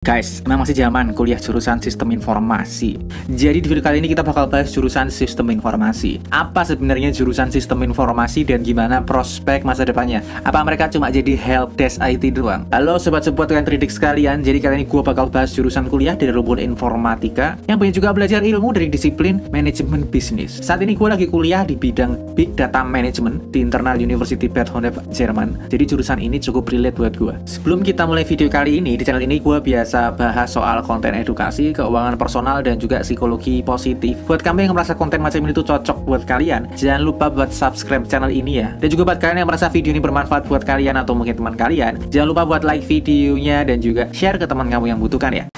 Guys, memang masih zaman kuliah jurusan sistem informasi. Jadi di video kali ini kita bakal bahas jurusan sistem informasi. Apa sebenarnya jurusan sistem informasi dan gimana prospek masa depannya? Apa mereka cuma jadi helpdesk IT doang? Halo sobat-sobat kalian tridik sekalian. Jadi kali ini gue bakal bahas jurusan kuliah dari rumpun informatika yang pengen juga belajar ilmu dari disiplin manajemen bisnis. Saat ini gue lagi kuliah di bidang Big Data Management di Internal University Bad Honnef, Jerman. Jadi jurusan ini cukup relate buat gue. Sebelum kita mulai video kali ini, di channel ini gue biasa bahas soal konten edukasi, keuangan personal, dan juga psikologi positif. Buat kamu yang merasa konten macam ini tuh cocok buat kalian, jangan lupa buat subscribe channel ini ya. Dan juga buat kalian yang merasa video ini bermanfaat buat kalian atau mungkin teman kalian, jangan lupa buat like videonya dan juga share ke teman kamu yang butuhkan ya.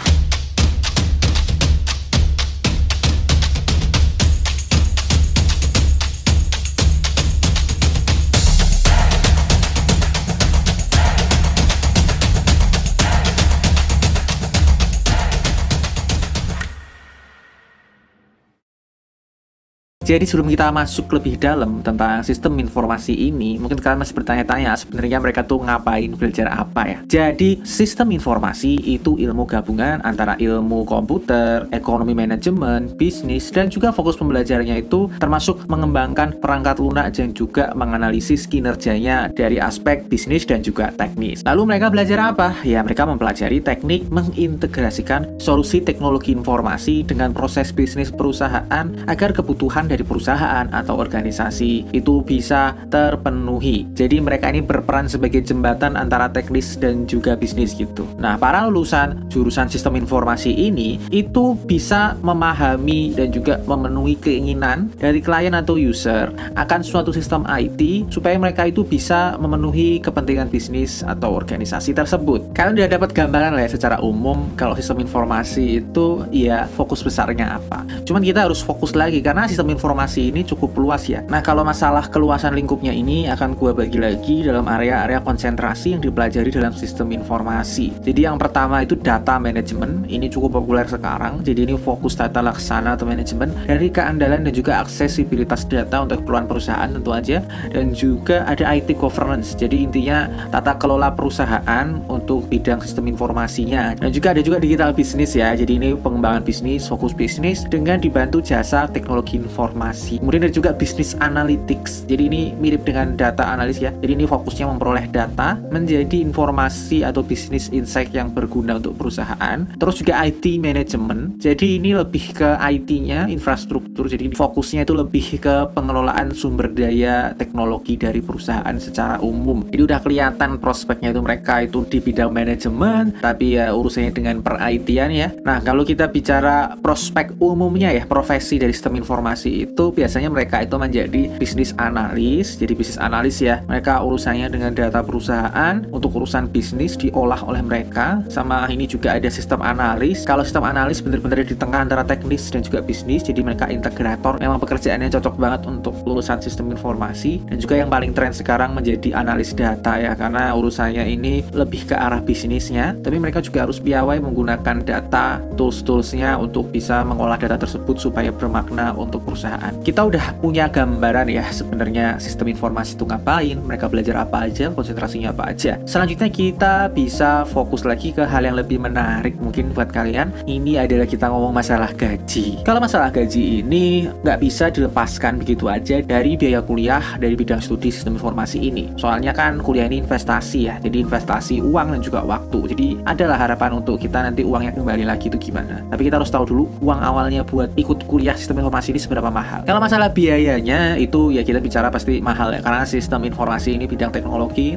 Jadi sebelum kita masuk lebih dalam tentang sistem informasi ini, mungkin kalian masih bertanya-tanya sebenarnya mereka tuh ngapain, belajar apa ya. Jadi sistem informasi itu ilmu gabungan antara ilmu komputer, ekonomi manajemen, bisnis, dan juga fokus pembelajarannya itu termasuk mengembangkan perangkat lunak dan juga menganalisis kinerjanya dari aspek bisnis dan juga teknis. Lalu mereka belajar apa? Ya mereka mempelajari teknik mengintegrasikan solusi teknologi informasi dengan proses bisnis perusahaan agar kebutuhan dari perusahaan atau organisasi itu bisa terpenuhi. Jadi mereka ini berperan sebagai jembatan antara teknis dan juga bisnis gitu. Nah, para lulusan jurusan sistem informasi ini itu bisa memahami dan juga memenuhi keinginan dari klien atau user akan suatu sistem IT supaya mereka itu bisa memenuhi kepentingan bisnis atau organisasi tersebut. Kalian udah dapat gambaran lah ya secara umum kalau sistem informasi itu ya fokus besarnya apa. Cuman kita harus fokus lagi karena sistem informasi ini cukup luas ya. Nah, kalau masalah keluasan lingkupnya ini akan gue bagi lagi dalam area-area konsentrasi yang dipelajari dalam sistem informasi. Jadi yang pertama itu data management. Ini cukup populer sekarang. Jadi ini fokus tata laksana atau manajemen dari keandalan dan juga aksesibilitas data untuk keperluan perusahaan tentu aja. Dan juga ada IT governance. Jadi intinya tata kelola perusahaan untuk bidang sistem informasinya. Dan juga ada juga digital business ya. Jadi ini pengembangan bisnis, fokus bisnis dengan dibantu jasa teknologi informasi. Kemudian ada juga business analytics. Jadi ini mirip dengan data analis ya. Jadi ini fokusnya memperoleh data menjadi informasi atau business insight yang berguna untuk perusahaan. Terus juga IT management. Jadi ini lebih ke IT-nya, infrastruktur. Jadi fokusnya itu lebih ke pengelolaan sumber daya teknologi dari perusahaan secara umum. Jadi udah kelihatan prospeknya itu mereka itu di bidang manajemen, tapi ya urusannya dengan per IT-an ya. Nah, kalau kita bicara prospek umumnya ya, profesi dari sistem informasi itu biasanya mereka itu menjadi bisnis analis. Jadi bisnis analis ya, mereka urusannya dengan data perusahaan. Untuk urusan bisnis diolah oleh mereka. Sama ini juga ada sistem analis. Kalau sistem analis benar-benar di tengah antara teknis dan juga bisnis. Jadi mereka integrator. Memang pekerjaannya cocok banget untuk lulusan sistem informasi. Dan juga yang paling tren sekarang menjadi analis data ya, karena urusannya ini lebih ke arah bisnisnya. Tapi mereka juga harus piawai menggunakan data, tools-toolsnya untuk bisa mengolah data tersebut supaya bermakna untuk perusahaan. Kita udah punya gambaran ya sebenarnya sistem informasi itu ngapain, mereka belajar apa aja, konsentrasinya apa aja. Selanjutnya kita bisa fokus lagi ke hal yang lebih menarik mungkin buat kalian. Ini adalah kita ngomong masalah gaji. Kalau masalah gaji ini nggak bisa dilepaskan begitu aja dari biaya kuliah dari bidang studi sistem informasi ini. Soalnya kan kuliah ini investasi ya, jadi investasi uang dan juga waktu. Jadi adalah harapan untuk kita nanti uangnya kembali lagi itu gimana. Tapi kita harus tahu dulu uang awalnya buat ikut kuliah sistem informasi ini seberapa mahal. Kalau masalah biayanya itu ya kita bicara pasti mahal ya, karena sistem informasi ini bidang teknologi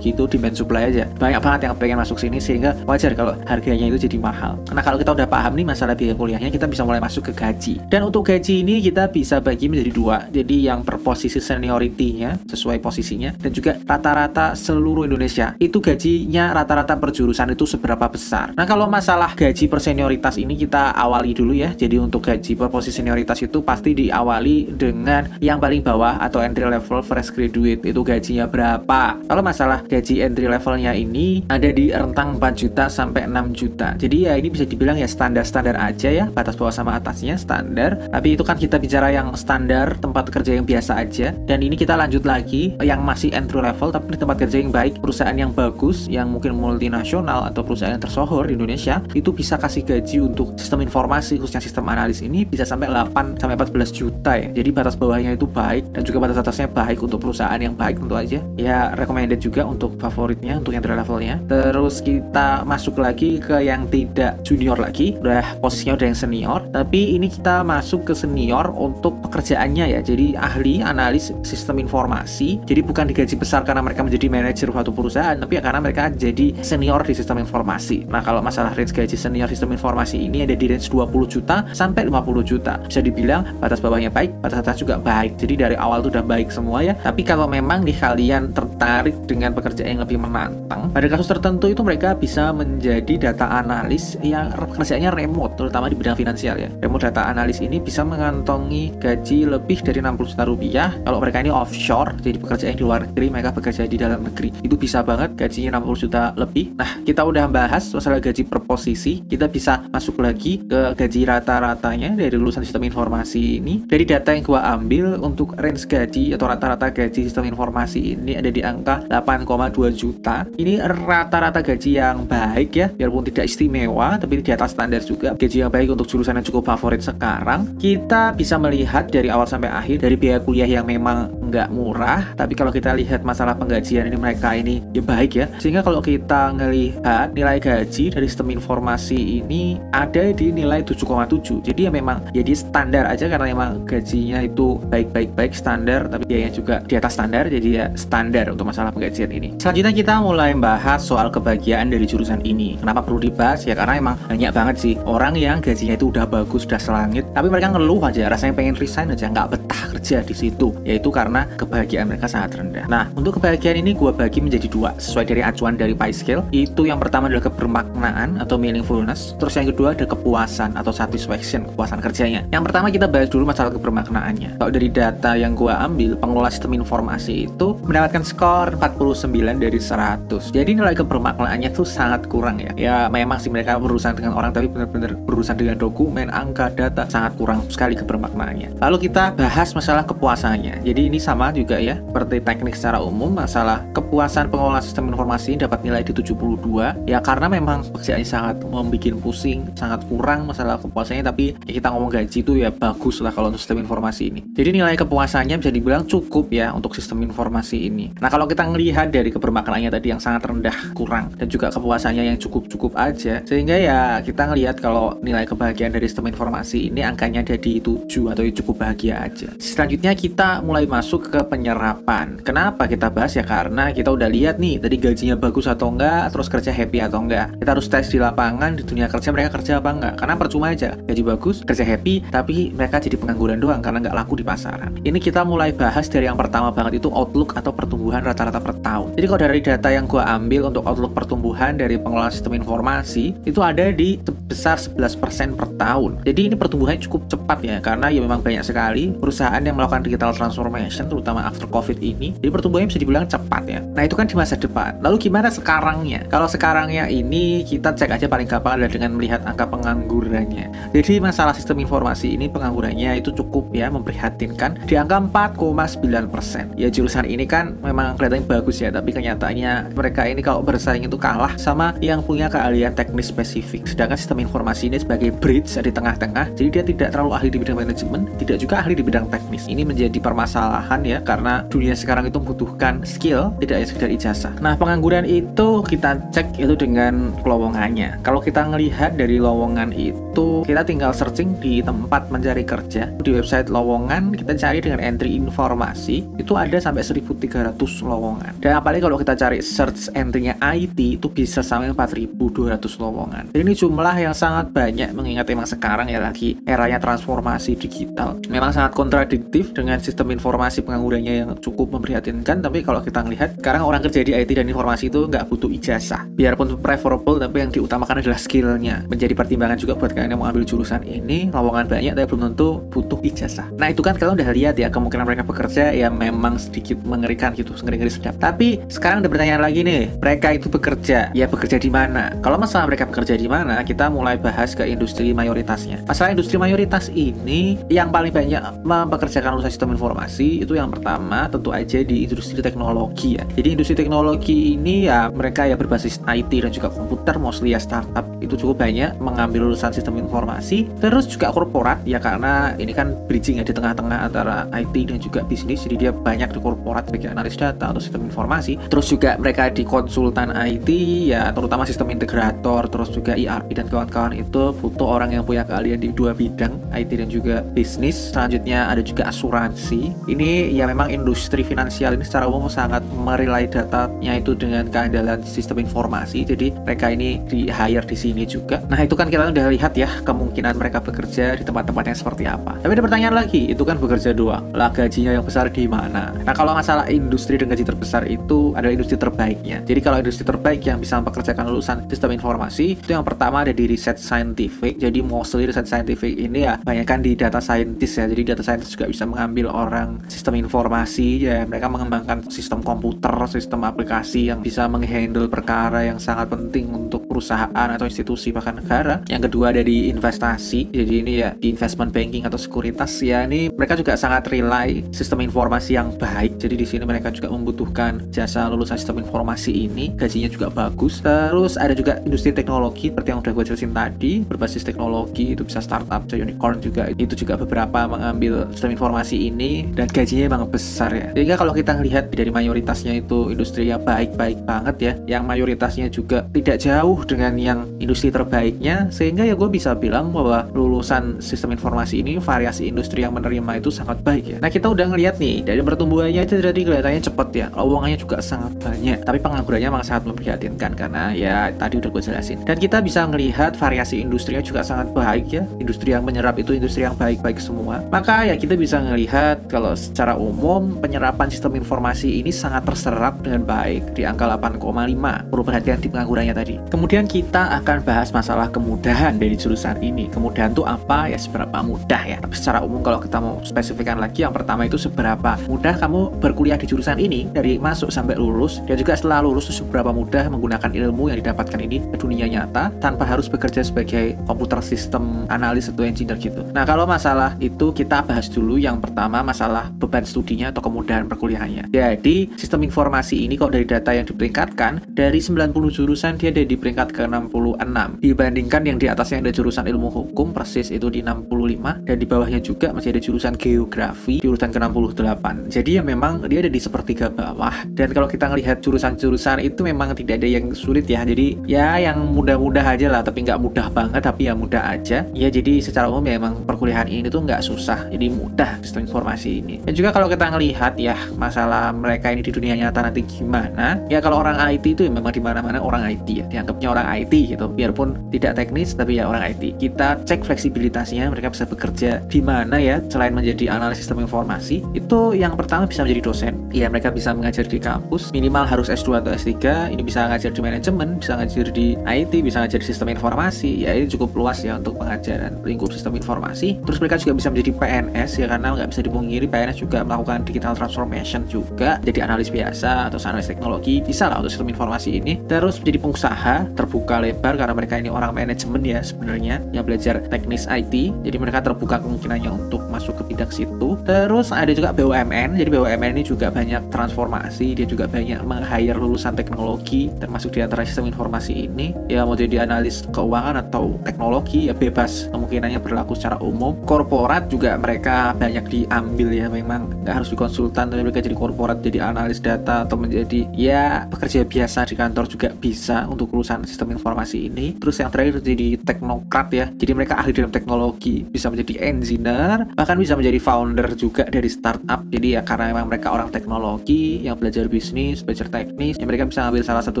itu demand supply aja. Banyak banget yang pengen masuk sini sehingga wajar kalau harganya itu jadi mahal. Nah, kalau kita udah paham nih masalah biaya kuliahnya, kita bisa mulai masuk ke gaji. Dan untuk gaji ini kita bisa bagi menjadi dua. Jadi yang per posisi seniority-nya sesuai posisinya dan juga rata-rata seluruh Indonesia. Itu gajinya rata-rata per jurusan itu seberapa besar. Nah, kalau masalah gaji per senioritas ini kita awali dulu ya. Jadi untuk gaji per posisi senioritas itu pasti di diawali dengan yang paling bawah atau entry level fresh graduate, itu gajinya berapa. Kalau masalah gaji entry levelnya ini ada di rentang 4 juta sampai 6 juta. Jadi ya ini bisa dibilang ya standar-standar aja ya, batas bawah sama atasnya standar. Tapi itu kan kita bicara yang standar tempat kerja yang biasa aja. Dan ini kita lanjut lagi yang masih entry level tapi di tempat kerja yang baik, perusahaan yang bagus, yang mungkin multinasional atau perusahaan yang tersohor di Indonesia, itu bisa kasih gaji untuk sistem informasi khususnya sistem analis ini bisa sampai 8 sampai 14 juta ya. Jadi batas bawahnya itu baik dan juga batas atasnya baik untuk perusahaan yang baik tentu aja. Ya recommended juga untuk favoritnya, untuk entry levelnya. Terus kita masuk lagi ke yang tidak junior lagi, udah posisinya udah yang senior, tapi ini kita masuk ke senior untuk pekerjaannya ya. Jadi ahli analis sistem informasi. Jadi bukan digaji besar karena mereka menjadi manajer suatu perusahaan, tapi ya karena mereka jadi senior di sistem informasi. Nah, kalau masalah range gaji senior sistem informasi ini ada di range 20 juta sampai 50 juta. Bisa dibilang batas bawahnya baik, batas atas juga baik. Jadi dari awal tuh udah baik semua ya. Tapi kalau memang nih kalian tertarik dengan pekerjaan yang lebih menantang, pada kasus tertentu itu mereka bisa menjadi data analis yang pekerjaannya remote, terutama di bidang finansial ya. Remote data analis ini bisa mengantongi gaji lebih dari 60 juta rupiah. Kalau mereka ini offshore, jadi pekerjaan di luar negeri, mereka bekerja di dalam negeri, itu bisa banget gajinya 60 juta lebih. Nah, kita udah bahas masalah gaji per posisi. Kita bisa masuk lagi ke gaji rata-ratanya dari lulusan sistem informasi ini. Dari data yang gua ambil untuk range gaji atau rata-rata gaji sistem informasi ini ada di angka 8,2 juta. Ini rata-rata gaji yang baik ya, biarpun tidak istimewa, tapi di atas standar juga. Gaji yang baik untuk jurusan yang cukup favorit sekarang. Kita bisa melihat dari awal sampai akhir, dari biaya kuliah yang memang nggak murah, tapi kalau kita lihat masalah penggajian ini mereka ini ya baik ya. Sehingga kalau kita ngelihat nilai gaji dari sistem informasi ini ada di nilai 7,7. Jadi ya memang jadi standar aja karena memang gajinya itu baik standar, tapi biayanya juga di atas standar, jadi ya standar untuk masalah penggajian ini. Selanjutnya kita mulai bahas soal kebahagiaan dari jurusan ini. Kenapa perlu dibahas? Ya karena emang banyak banget sih orang yang gajinya itu udah bagus, udah selangit, tapi mereka ngeluh aja, rasanya pengen resign aja, nggak betah kerja di situ. Yaitu karena kebahagiaan mereka sangat rendah. Nah, untuk kebahagiaan ini gue bagi menjadi dua sesuai dari acuan dari PyScale. Itu yang pertama adalah kebermaknaan atau meaningfulness. Terus yang kedua ada kepuasan atau satisfaction, kepuasan kerjanya. Yang pertama kita bahas dulu masalah kebermaknaannya. Kalau dari data yang gue ambil, pengelola sistem informasi itu mendapatkan skor 49 dari 100. Jadi nilai kebermaknaannya tuh sangat kurang ya. Ya memang sih mereka berurusan dengan orang, tapi benar-benar berurusan dengan dokumen, angka, data, sangat kurang sekali kebermaknaannya. Lalu kita bahas masalah kepuasannya. Jadi ini sama juga ya, seperti teknik secara umum, masalah kepuasan pengelola sistem informasi dapat nilai di 72 ya, karena memang pekerjaannya sangat membuat pusing, sangat kurang masalah kepuasannya. Tapi ya kita ngomong gaji itu ya bagus lah kalau untuk sistem informasi ini. Jadi nilai kepuasannya bisa dibilang cukup ya untuk sistem informasi ini. Nah, kalau kita ngelihat dari kebermaknaannya tadi yang sangat rendah, kurang, dan juga kepuasannya yang cukup-cukup aja, sehingga ya kita ngelihat kalau nilai kebahagiaan dari sistem informasi ini angkanya ada di 7 atau cukup bahagia aja. Selanjutnya kita mulai masuk ke penyerapan. Kenapa kita bahas? Ya karena kita udah lihat nih tadi gajinya bagus atau enggak, terus kerja happy atau enggak. Kita harus tes di lapangan, di dunia kerja mereka kerja apa enggak. Karena percuma aja gaji bagus, kerja happy, tapi mereka jadi pengangguran doang karena nggak laku di pasaran. Ini kita mulai bahas dari yang pertama banget, itu outlook atau pertumbuhan rata-rata per tahun. Jadi kalau dari data yang gue ambil untuk outlook pertumbuhan dari pengelola sistem informasi itu ada di sebesar 11% per tahun. Jadi ini pertumbuhannya cukup cepat ya, karena ya memang banyak sekali perusahaan yang melakukan digital transformation terutama after COVID ini. Jadi pertumbuhannya bisa dibilang cepat ya. Nah, itu kan di masa depan. Lalu gimana sekarangnya? Kalau sekarangnya ini kita cek aja paling gampang adalah dengan melihat angka penganggurannya. Jadi masalah sistem informasi ini penganggurannya itu cukup ya memprihatinkan di angka 4,9%. Ya jurusan ini kan memang kelihatannya bagus ya, tapi kenyataannya mereka ini kalau bersaing itu kalah sama yang punya keahlian teknis spesifik. Sedangkan sistem informasi ini sebagai bridge di tengah-tengah, jadi dia tidak terlalu ahli di bidang manajemen, tidak juga ahli di bidang teknis. Ini menjadi permasalahan ya, karena dunia sekarang itu membutuhkan skill, tidak hanya sekedar ijazah. Nah, pengangguran itu kita cek itu dengan lowongannya. Kalau kita ngelihat dari lowongan itu, kita tinggal searching di tempat mencari kerja. Di website lowongan, kita cari dengan entry informasi, itu ada sampai 1.300 lowongan. Dan apalagi kalau kita cari search entry-nya IT, itu bisa sampai 4.200 lowongan. Jadi ini jumlah yang sangat banyak, mengingat memang sekarang ya lagi eranya transformasi digital. Memang sangat kontradiktif dengan sistem informasi penganggurannya yang cukup memprihatinkan. Tapi kalau kita ngelihat sekarang orang kerja di IT dan informasi itu nggak butuh ijazah, biarpun preferable, tapi yang diutamakan adalah skillnya. Menjadi pertimbangan juga buat kalian yang mau ambil jurusan ini. Lowongan banyak tapi belum tentu butuh ijazah. Nah itu kan kalau udah lihat ya kemungkinan mereka bekerja ya memang sedikit mengerikan gitu, ngeri-ngeri sedap. Tapi sekarang ada pertanyaan lagi nih, mereka itu bekerja, ya bekerja di mana? Kalau masalah mereka bekerja di mana, kita mulai bahas ke industri mayoritasnya. Masalah industri mayoritas ini yang paling banyak mempekerjakan lulusan sistem informasi itu yang pertama tentu aja di industri teknologi ya. Jadi industri teknologi ini ya mereka ya berbasis IT dan juga komputer, mostly ya startup itu cukup banyak mengambil lulusan sistem informasi. Terus juga korporat ya karena ini kan bridging ya di tengah-tengah antara IT dan juga bisnis, jadi dia banyak di korporat sebagai analis data atau sistem informasi. Terus juga mereka di konsultan IT ya terutama sistem integrator, terus juga ERP dan kawan-kawan itu butuh orang yang punya keahlian di dua bidang, IT dan juga bisnis. Selanjutnya ada juga asuransi. Ini ya memang industri finansial ini secara umum sangat merelay datanya itu dengan keandalan sistem informasi. Jadi mereka ini di hire di sini juga. Nah itu kan kita udah lihat ya kemungkinan mereka bekerja di tempat-tempat yang seperti apa. Tapi ada pertanyaan lagi, itu kan bekerja doang, lah gajinya yang besar di mana? Nah kalau masalah industri dengan gaji terbesar itu adalah industri terbaiknya. Jadi kalau industri terbaik yang bisa mempekerjakan lulusan sistem informasi itu yang pertama ada di riset scientific. Jadi mostly riset scientific ini ya banyak kan di data scientist ya. Jadi data scientist juga bisa mengambil orang sistem informasi ya, mereka mengembangkan sistem komputer, sistem aplikasi yang bisa menghandle perkara yang sangat penting untuk perusahaan atau institusi bahkan negara. Yang kedua ada di investasi. Jadi ini ya di investment banking atau sekuritas ya, ini mereka juga sangat rely sistem informasi yang baik. Jadi di sini mereka juga membutuhkan jasa lulusan sistem informasi ini, gajinya juga bagus. Terus ada juga industri teknologi seperti yang udah gue jelasin tadi, berbasis teknologi itu bisa startup, unicorn juga itu juga beberapa mengambil sistem informasi ini dan gajinya emang besar ya. Sehingga kalau kita ngelihat dari mayoritasnya itu industri yang baik-baik banget ya, yang mayoritasnya juga tidak jauh dengan yang industri terbaiknya, sehingga ya gue bisa bilang bahwa lulusan sistem informasi ini variasi industri yang menerima itu sangat baik ya. Nah kita udah ngelihat nih dari pertumbuhannya itu jadi kelihatannya cepet ya, lowongannya juga sangat banyak, tapi penganggurannya memang sangat memprihatinkan karena ya tadi udah gue jelasin. Dan kita bisa ngelihat variasi industrinya juga sangat baik ya, industri yang menyerap itu industri yang baik-baik semua. Maka ya kita bisa ngelihat kalau secara umum penyerapan sistem informasi ini sangat terserap dengan baik di angka 8,5. Perlu perhatian di penganggurannya tadi. Kemudian kita akan bahas masalah kemudahan dari jurusan ini. Kemudahan itu apa ya, seberapa mudah ya. Tapi secara umum kalau kita mau spesifikkan lagi, yang pertama itu seberapa mudah kamu berkuliah di jurusan ini dari masuk sampai lulus, dan juga setelah lulus itu seberapa mudah menggunakan ilmu yang didapatkan ini ke dunia nyata tanpa harus bekerja sebagai komputer sistem analis atau engineer gitu. Nah kalau masalah itu kita bahas dulu. Yang pertama masalah beban studinya atau kemudahan perkuliahannya. Jadi sistem informasi ini kalau dari data yang diperingkatkan dari 90 jurusan dia ada di peringkat ke-66 dibandingkan yang di atasnya ada jurusan ilmu hukum persis itu di 65, dan di bawahnya juga masih ada jurusan geografi di urutan ke-68. Jadi ya memang dia ada di sepertiga bawah. Dan kalau kita ngelihat jurusan-jurusan itu memang tidak ada yang sulit ya. Jadi ya yang mudah-mudah aja lah, tapi nggak mudah banget, tapi ya mudah aja. Ya jadi secara umum ya memang perkuliahan ini tuh nggak susah, jadi mudah sistem informasi ini. Dan juga kalau kita ngelihat ya masalah mereka ini di dunia nyata nanti gimana, ya kalau orang IT itu ya memang di mana-mana orang IT ya, dianggapnya orang IT gitu, biarpun tidak teknis tapi ya orang IT. Kita cek fleksibilitasnya, mereka bisa bekerja di mana ya selain menjadi analis sistem informasi. Itu yang pertama bisa menjadi dosen. Ya mereka bisa mengajar di kampus, minimal harus S2 atau S3. Ini bisa ngajar di manajemen, bisa ngajar di IT, bisa ngajar di sistem informasi. Ya ini cukup luas ya untuk pengajaran lingkup sistem informasi. Terus mereka juga bisa menjadi PNS ya, karena nggak bisa dipungkiri PNS juga melakukan digital transformation juga, jadi analis biasa atau analis teknologi bisa lah untuk sistem informasi ini. Terus menjadi pengusaha terbuka lebar karena mereka ini orang manajemen ya sebenarnya yang belajar teknis IT, jadi mereka terbuka kemungkinannya untuk masuk ke bidang situ. Terus ada juga BUMN, jadi BUMN ini juga banyak transformasi, dia juga banyak meng-hire lulusan teknologi, termasuk di antara sistem informasi ini ya mau jadi analis keuangan atau teknologi ya bebas, kemungkinannya berlaku secara umum. Korporat juga mereka banyak diambil ya, memang nggak harus di konsultan tapi mereka jadi korporat, jadi analis data atau menjadi ya pekerja biasa di kantor juga bisa untuk lulusan sistem informasi ini. Terus yang terakhir jadi teknokrat ya, jadi mereka ahli dalam teknologi, bisa menjadi engineer, bahkan bisa menjadi founder juga dari startup. Jadi ya karena memang mereka orang teknologi yang belajar bisnis, belajar teknis, ya mereka bisa ngambil salah satu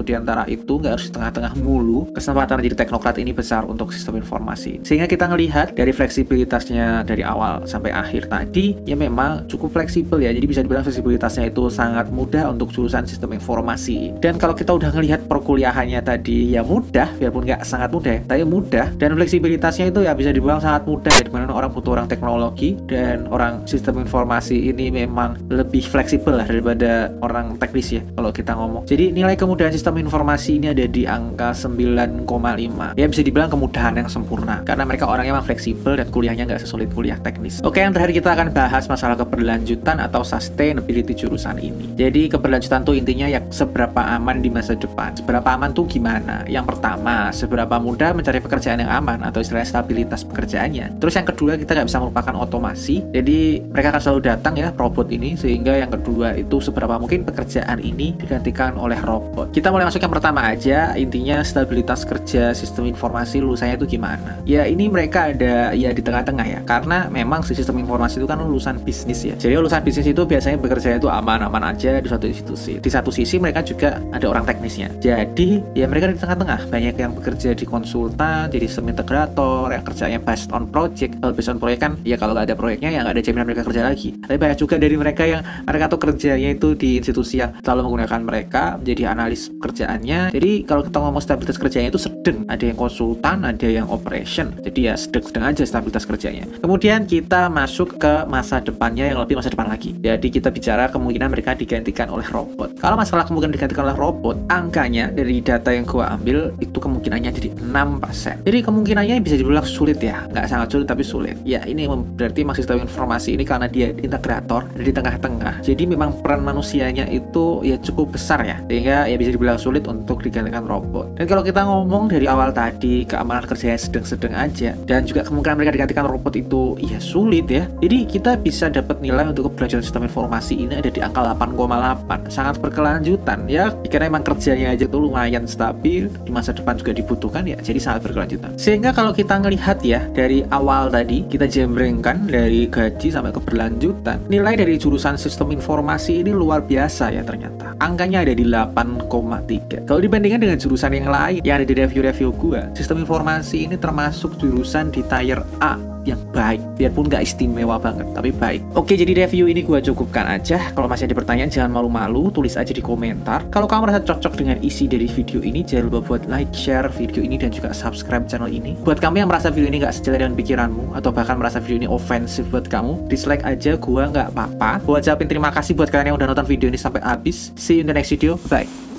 di antara itu, nggak harus tengah-tengah mulu. Kesempatan jadi teknokrat ini besar untuk sistem informasi, sehingga kita ngelihat dari fleksibilitasnya dari awal sampai akhir tadi ya memang cukup fleksibel ya. Jadi bisa dibilang fleksibilitasnya itu sangat mudah untuk jurusan sistem informasi. Dan kalau kita udah ngelihat perkuliahannya tadi ya mudah, biarpun nggak sangat mudah tapi mudah, dan fleksibilitasnya itu ya bisa dibilang sangat mudah ya, dimana orang untuk orang teknologi, dan orang sistem informasi ini memang lebih fleksibel lah daripada orang teknis ya kalau kita ngomong. Jadi nilai kemudahan sistem informasi ini ada di angka 9,5. Ya bisa dibilang kemudahan yang sempurna karena mereka orangnya memang fleksibel dan kuliahnya nggak sesulit kuliah teknis. Oke, yang terakhir kita akan bahas masalah keberlanjutan atau sustainability jurusan ini. Jadi keberlanjutan tuh intinya ya seberapa aman di masa depan. Seberapa aman tuh gimana? Yang pertama, seberapa mudah mencari pekerjaan yang aman atau istilahnya stabilitas pekerjaannya. Terus yang kedua, kita nggak bisa melupakan otomasi. Jadi mereka akan selalu datang ya robot ini, sehingga yang kedua itu seberapa mungkin pekerjaan ini digantikan oleh robot. Kita mulai masuk yang pertama aja. Intinya stabilitas kerja sistem informasi lulusannya itu gimana? Ya ini mereka ada ya di tengah-tengah ya, karena memang si sistem informasi itu kan lulusan bisnis ya. Jadi lulusan bisnis itu biasanya bekerja itu aman-aman aja di suatu institusi. Di satu sisi mereka juga ada orang teknisnya. Jadi ya mereka di tengah-tengah. Banyak yang bekerja di konsultan, jadi sistem integrator, yang kerjanya based on project. Kalau based on project kan ya kalau nggak ada proyeknya ya nggak ada jaminan mereka kerja lagi. Tapi banyak juga dari mereka yang mereka tuh kerjanya itu di institusi yang selalu menggunakan mereka menjadi analis kerjaannya. Jadi kalau kita ngomong stabilitas kerjanya itu sedang. Ada yang konsultan, ada yang operation. Jadi ya sedang aja stabilitas kerjanya. Kemudian kita masuk ke masa depannya yang lebih masa depan lagi. Jadi kita bicara kemungkinan mereka digantikan oleh robot. Kalau masalah kemungkinan digantikan oleh robot, angkanya dari data yang gua ambil itu kemungkinannya jadi 6%. Jadi kemungkinannya bisa dibilang sulit ya. Nggak sangat sulit tapi sulit. Ya ini berarti sistem informasi ini karena dia integrator di tengah-tengah. Jadi memang peran manusianya itu ya cukup besar ya. Sehingga ya bisa dibilang sulit untuk digantikan robot. Dan kalau kita ngomong dari awal tadi keamanan kerjanya sedang-sedang aja dan juga kemungkinan mereka digantikan robot itu ya sulit ya. Jadi kita bisa dapat nilai untuk keberlanjutan sistem informasi ini ada di angka 8,8. Sangat berkelanjutan ya. Karena emang kerjanya aja tuh lumayan stabil, di masa depan juga dibutuhkan ya. Jadi sangat berkelanjutan. Sehingga kalau kita ngelihat ya dari awal tadi kita jembrengkan dari gaji sampai keberlanjutan, nilai dari jurusan sistem informasi ini luar biasa ya ternyata. Angkanya ada di 8,3. Kalau dibandingkan dengan jurusan yang lain yang ada di review-review gua, sistem informasi ini termasuk jurusan di tier A yang baik, biarpun nggak istimewa banget, tapi baik. Oke, jadi review ini gue cukupkan aja. Kalau masih ada pertanyaan, jangan malu-malu, tulis aja di komentar. Kalau kamu merasa cocok dengan isi dari video ini, jangan lupa buat like, share video ini, dan juga subscribe channel ini. Buat kamu yang merasa video ini nggak sejalan dengan pikiranmu, atau bahkan merasa video ini ofensif buat kamu, dislike aja, gue nggak apa-apa. Gue ucapin terima kasih buat kalian yang udah nonton video ini sampai habis. See you in the next video, bye.